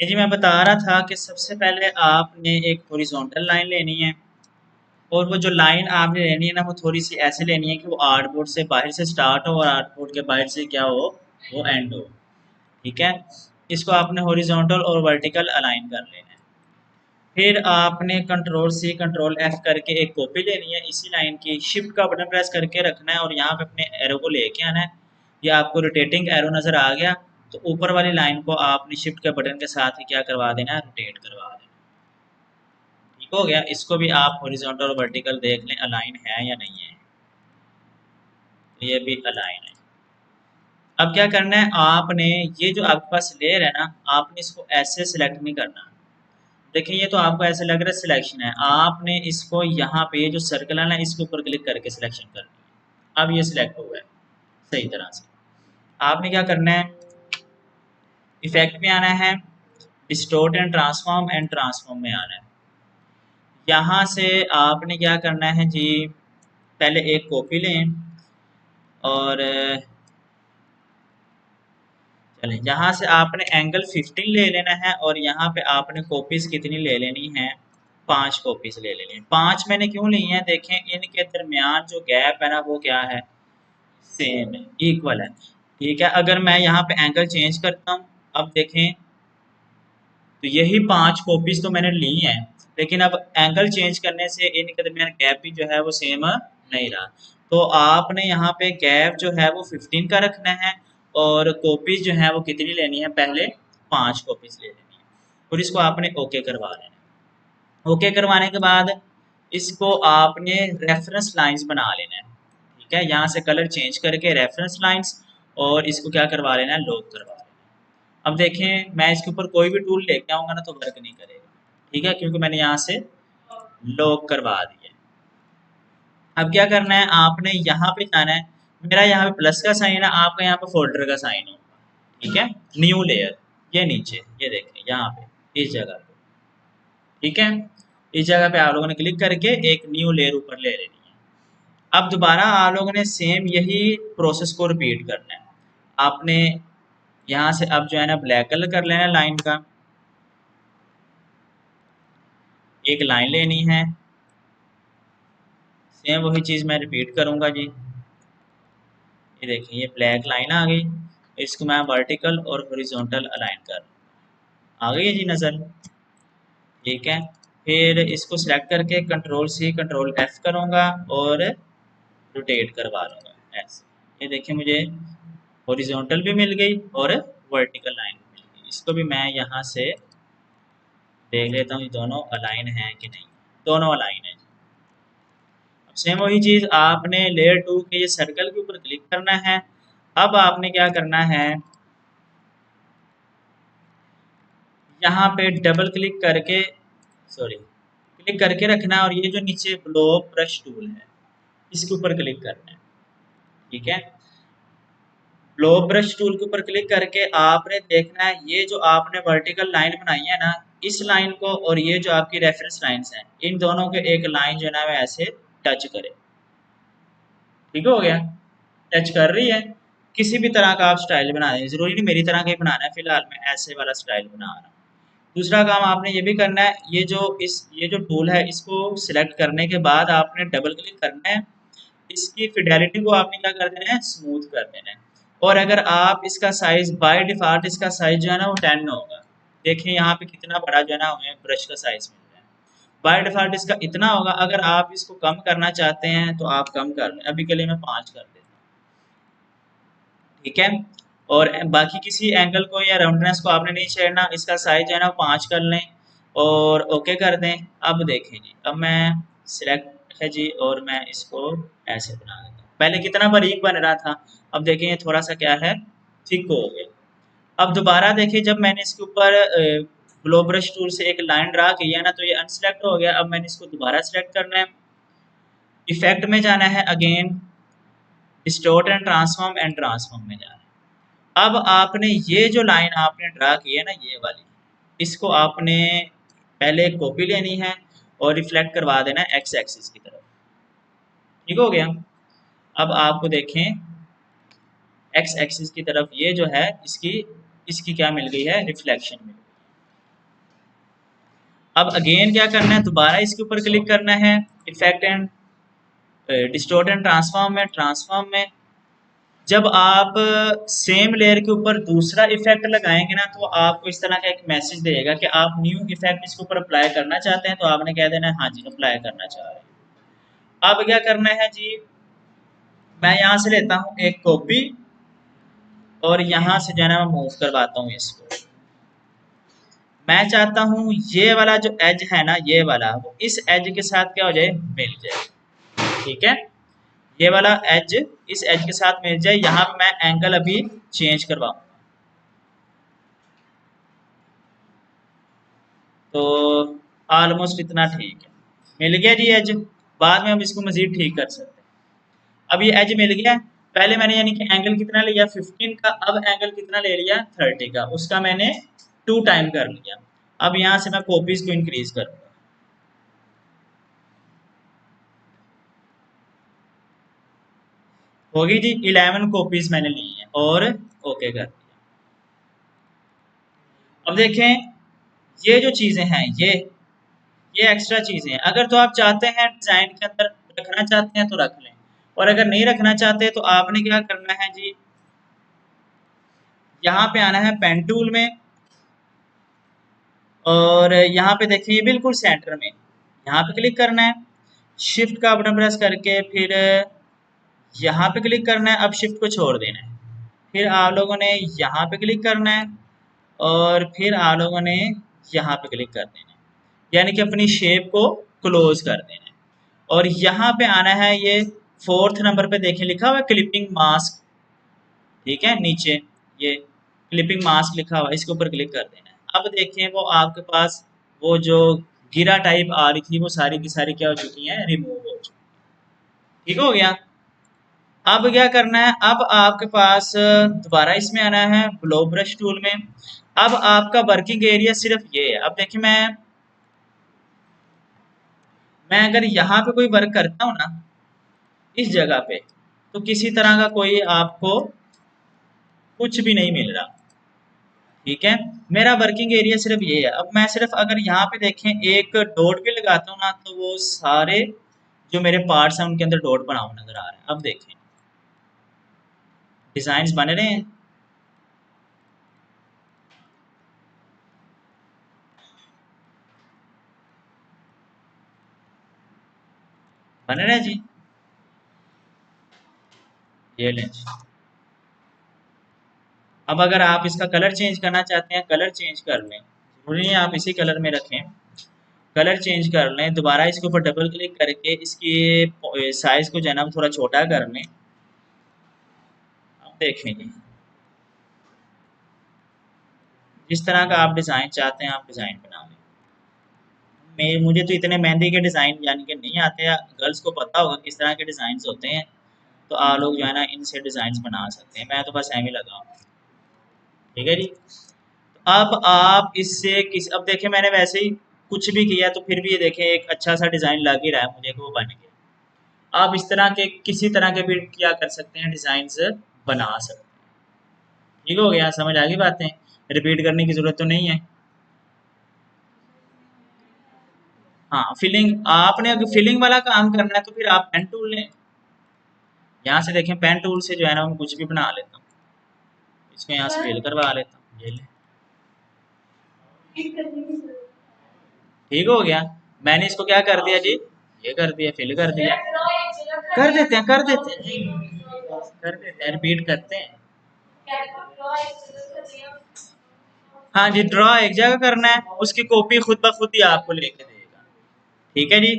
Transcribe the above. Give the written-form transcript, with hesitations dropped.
ये जी मैं बता रहा था कि सबसे पहले आपने एक हॉरिजॉन्टल लाइन लेनी है और वो जो लाइन आपने लेनी है ना वो थोड़ी सी ऐसे लेनी है कि वो आर्टबोर्ड से बाहर से स्टार्ट हो और आर्टबोर्ड के बाहर से क्या हो वो एंड हो। ठीक है, इसको आपने हॉरिजॉन्टल और वर्टिकल अलाइन कर लेना है। फिर आपने कंट्रोल सी कंट्रोल एफ करके एक कॉपी लेनी है इसी लाइन की, शिफ्ट का बटन प्रेस करके रखना है और यहाँ पे अपने एरो को लेके आना है। ये आपको रोटेटिंग एरो नज़र आ गया, तो ऊपर वाली लाइन को आपने शिफ्ट के बटन के साथ ही क्या करवा देना है, रोटेट करवा देना। ठीक हो गया, इसको भी आप हॉरिजॉन्टल और वर्टिकल देख लें अलाइन है या नहीं है। तो ये भी अलाइन है। अब क्या करना है, आपने ये जो आपके पास लेयर है ना, आपने इसको ऐसे सिलेक्ट नहीं करना। देखिए ये तो आपको ऐसे लग रहा है सिलेक्शन है, आपने इसको यहाँ पे जो सर्कल है ना इसके ऊपर क्लिक करके सिलेक्शन करनी है। अब ये सिलेक्ट हुआ है सही तरह से। आपने क्या करना है, इफेक्ट में आना है, डिस्टोर्ट एंड ट्रांसफॉर्म में आना है। यहाँ से आपने क्या करना है जी, पहले एक कॉपी लें और चलें यहाँ से आपने एंगल 15 ले लेना है और यहाँ पे आपने कॉपीज कितनी ले लेनी है, 5 कॉपीज ले लेनी है। 5 मैंने क्यों ली है, देखें इनके दरमियान जो गैप है ना वो क्या है, सेम है, इक्वल है। ठीक है, अगर मैं यहाँ पे एंगल चेंज करता हूँ, अब देखें तो यही 5 कॉपीज तो मैंने ली हैं, लेकिन अब एंगल चेंज करने से इनके दरमियान गैप भी जो है वो सेम नहीं रहा। तो आपने यहाँ पे गैप जो है वो 15 का रखना है और कॉपीज जो है वो कितनी लेनी है, पहले 5 कॉपीज ले लेनी है और इसको आपने ओके करवा लेना है। ओके करवाने के बाद इसको आपने रेफरेंस लाइंस बना लेना है। ठीक है, यहाँ से कलर चेंज करके रेफरेंस लाइंस और इसको क्या करवा लेना है, लॉक करवा लेना है। अब देखें मैं इसके ऊपर कोई भी टूल लेके आऊंगा ना तो वर्क नहीं करेगा। ठीक है, क्योंकि मैंने यहाँ से लॉक करवा दिया। अब क्या करना है, आपने यहाँ पे जाना है, मेरा यहाँ पे प्लस का साइन है, आपका यहाँ पे फोल्डर का साइन होगा। ठीक है, न्यू लेयर, ये नीचे ये देखें यहाँ पे इस जगह पे। ठीक है, इस जगह पे आप लोगों ने क्लिक करके एक न्यू लेयर ऊपर ले लेनी है। अब दोबारा आप लोगों ने सेम यही प्रोसेस को रिपीट करना है। आपने यहाँ से अब जो है ना ब्लैक कलर कर लेना है लाइन का, एक लाइन लेनी है, सेम वही चीज़ मैं रिपीट करूँगा जी। ये देखिए ये ब्लैक लाइन आ गई, इसको मैं वर्टिकल और हॉरिजॉन्टल अलाइन कर, आ गई है जी नज़र। ठीक है, फिर इसको सिलेक्ट करके कंट्रोल सी कंट्रोल एफ करूँगा और रोटेट करवा लूँगा ऐसे। ये देखिए मुझे हॉरिजॉन्टल भी मिल गई और वर्टिकल लाइन भी मिल गई। इसको भी मैं यहाँ से देख लेता हूँ दोनों अलाइन हैं कि नहीं, दोनों अलाइन है। सेम वही चीज़ आपने लेयर 2 के ये सर्कल के ऊपर क्लिक करना है। अब आपने क्या करना है, यहाँ पे डबल क्लिक करके सॉरी क्लिक करके रखना है और ये जो नीचे ब्लो ब्रश टूल है इसके ऊपर क्लिक करना है। ठीक है, ब्लो ब्रश टूल के ऊपर क्लिक करके आपने देखना है ये जो आपने वर्टिकल लाइन बनाई है ना, इस लाइन को और ये जो आपकी रेफरेंस लाइंस हैं इन दोनों के एक लाइन जो है ना वो ऐसे टच करे। ठीक हो गया, टच कर रही है। किसी भी तरह का आप स्टाइल बना दें, जरूरी नहीं मेरी तरह का ही बनाना है, फिलहाल मैं ऐसे वाला स्टाइल बना रहा हूँ। दूसरा काम आपने ये भी करना है, ये जो टूल है इसको सिलेक्ट करने के बाद आपने डबल क्लिक करना है, इसकी फिडेलिटी को आपने क्या कर देना है, स्मूथ कर देना है। और अगर आप इसका साइज बाय डिफॉल्ट इसका साइज जो है ना वो 10 होगा। देखिए यहाँ पे कितना बड़ा जो है ना हमें ब्रश का साइज मिल रहा है। बाय डिफॉल्ट इसका इतना होगा, अगर आप इसको कम करना चाहते हैं तो आप कम कर लें, अभी के लिए मैं 5 कर देता हूँ। ठीक है, और बाकी किसी एंगल को या राउंडनेस को आपने नहीं छेड़ना, इसका साइज है ना 5 कर लें और ओके कर दें। अब देखें जी, अब मैं सिलेक्ट है जी और मैं इसको ऐसे बना देता हूँ। पहले कितना बारीक बन रहा था, अब देखें ये थोड़ा सा क्या है, थिक हो गया। अब दोबारा देखिए जब मैंने इसके ऊपर ग्लो ब्रश टूल से एक लाइन ड्रा की है ना तो ये अनसिलेक्ट हो गया। अब मैंने इसको दोबारा सिलेक्ट करना है, इफेक्ट में जाना है, अगेन डिस्टॉर्ट एंड ट्रांसफॉर्म में जाना है। अब आपने ये जो लाइन आपने ड्रा की है ना ये वाली, इसको आपने पहले एक कॉपी लेनी है और रिफ्लेक्ट करवा देना है एक्स एक्सिस की तरफ। ठीक हो गया, अब आपको देखें एक्स एक्सिस की तरफ ये जो है इसकी इसकी क्या मिल गई है, रिफ्लेक्शन मिल गई। अब अगेन क्या करना है, दोबारा इसके ऊपर क्लिक करना है, effect and distort and transform में जब आप सेम लेयर के ऊपर दूसरा इफेक्ट लगाएंगे ना, तो आपको इस तरह का एक मैसेज देगा कि आप न्यू इफेक्ट इसके ऊपर अप्लाई करना चाहते हैं, तो आपने कह देना है हाँ जी अप्लाई करना चाह रहे हैं। अब क्या करना है जी, मैं यहाँ से लेता हूँ एक कॉपी और यहाँ से जो है ना मैं मूव करवाता हूँ इसको। मैं चाहता हूँ ये वाला जो एज है ना, ये वाला वो इस एज के साथ क्या हो जाए, मिल जाए। ठीक है, ये वाला एज इस एज के साथ मिल जाए। यहाँ पे मैं एंगल अभी चेंज करवाऊंगा, तो ऑलमोस्ट इतना ठीक है, मिल गया जी एज। बाद में हम इसको मजीद ठीक कर सकते हैं। अब ये एज मिल गया, पहले मैंने यानी कि एंगल कितना लिया 15 का, अब एंगल कितना ले लिया 30 का, उसका मैंने 2 टाइम कर लिया। अब यहाँ से मैं कॉपीज को इंक्रीज करूंगा, होगी जी 11 कॉपीज मैंने ली हैं और ओके कर दिया। अब देखें ये जो चीजें हैं, ये एक्स्ट्रा चीजें हैं। अगर तो आप चाहते हैं डिजाइन के अंदर रखना चाहते हैं तो रख लें, और अगर नहीं रखना चाहते तो आपने क्या करना है जी, यहाँ पे आना है पेन टूल में, और यहाँ पे देखिए बिल्कुल सेंटर में यहाँ पे क्लिक करना है, शिफ्ट का बटन प्रेस करके फिर यहाँ पे क्लिक करना है। अब शिफ्ट को छोड़ देना है, फिर आप लोगों ने यहाँ पे क्लिक करना है, और फिर आप लोगों ने यहाँ पे क्लिक कर देना है, यानी कि अपनी शेप को क्लोज कर देना है। और यहाँ पे आना है, ये 4th नंबर पे देखें लिखा हुआ है क्लिपिंग मास्क, ठीक है, नीचे ये क्लिपिंग मास्क लिखा हुआ है, इसके ऊपर क्लिक कर देना है। अब देखें वो आपके पास वो जो गिरा टाइप आ रही थी वो सारी की सारी क्या हो चुकी हैं, रिमूव हो चुकी। ठीक हो गया। अब क्या करना है, अब आपके पास दोबारा इसमें आना है ब्लो ब्रश टूल में। अब आपका वर्किंग एरिया सिर्फ ये है। अब देखिए मैं अगर यहाँ पे कोई वर्क करता हूँ ना इस जगह पे, तो किसी तरह का कोई आपको कुछ भी नहीं मिल रहा। ठीक है, मेरा वर्किंग एरिया सिर्फ ये है। अब मैं सिर्फ अगर यहाँ पे देखें एक डॉट भी लगाता हूँ ना, तो वो सारे जो मेरे पार्ट्स हैं उनके अंदर डॉट बना हुआ नजर आ रहा है। अब देखें डिजाइन बन रहे हैं, बन रहे हैं जी, ये लें जी। अब अगर आप इसका कलर चेंज करना चाहते हैं, कलर चेंज कर लें, जरूरी नहीं आप इसी कलर में रखें, कलर चेंज कर लें। दोबारा इसके ऊपर डबल क्लिक करके इसकी साइज को जो है ना थोड़ा छोटा कर लें। अब देखेंगे जिस तरह का आप डिज़ाइन चाहते हैं आप डिज़ाइन बना लें। मुझे तो इतने मेहंदी के डिज़ाइन यानी कि नहीं आते हैं, गर्ल्स को पता होगा किस तरह के डिज़ाइन होते हैं, तो आप लोग जो है ना इनसे डिज़ाइन बना सकते हैं। मैं तो बस एम ही लगा हूँ। ठीक है जी। अब आप इससे किस, अब देखें मैंने वैसे ही कुछ भी किया तो फिर भी ये देखें एक अच्छा सा डिज़ाइन लग ही रहा है मुझे कि वो बन गया। आप इस तरह के किसी तरह के भी क्या कर सकते हैं, डिज़ाइन बना सकते हैं। ठीक हो गया, समझ आ गई बातें, रिपीट करने की ज़रूरत तो नहीं है। हाँ फिलिंग, आपने अगर फिलिंग वाला काम करना है तो फिर आप पेन टूल लें। यहाँ से देखें पेन टूल से जो है ना मैं कुछ भी बना लेता हूँ, इसको यहाँ से फिल करवा लेता हूँ, ये ले। ठीक हो गया, मैंने इसको क्या कर दिया जी, ये कर दिया, फिल कर दिया। कर देते हैं रिपीट करते हैं। हाँ जी, ड्रॉ एक जगह करना है, उसकी कॉपी खुद ब खुद ही आपको लेके देगा। ठीक है जी।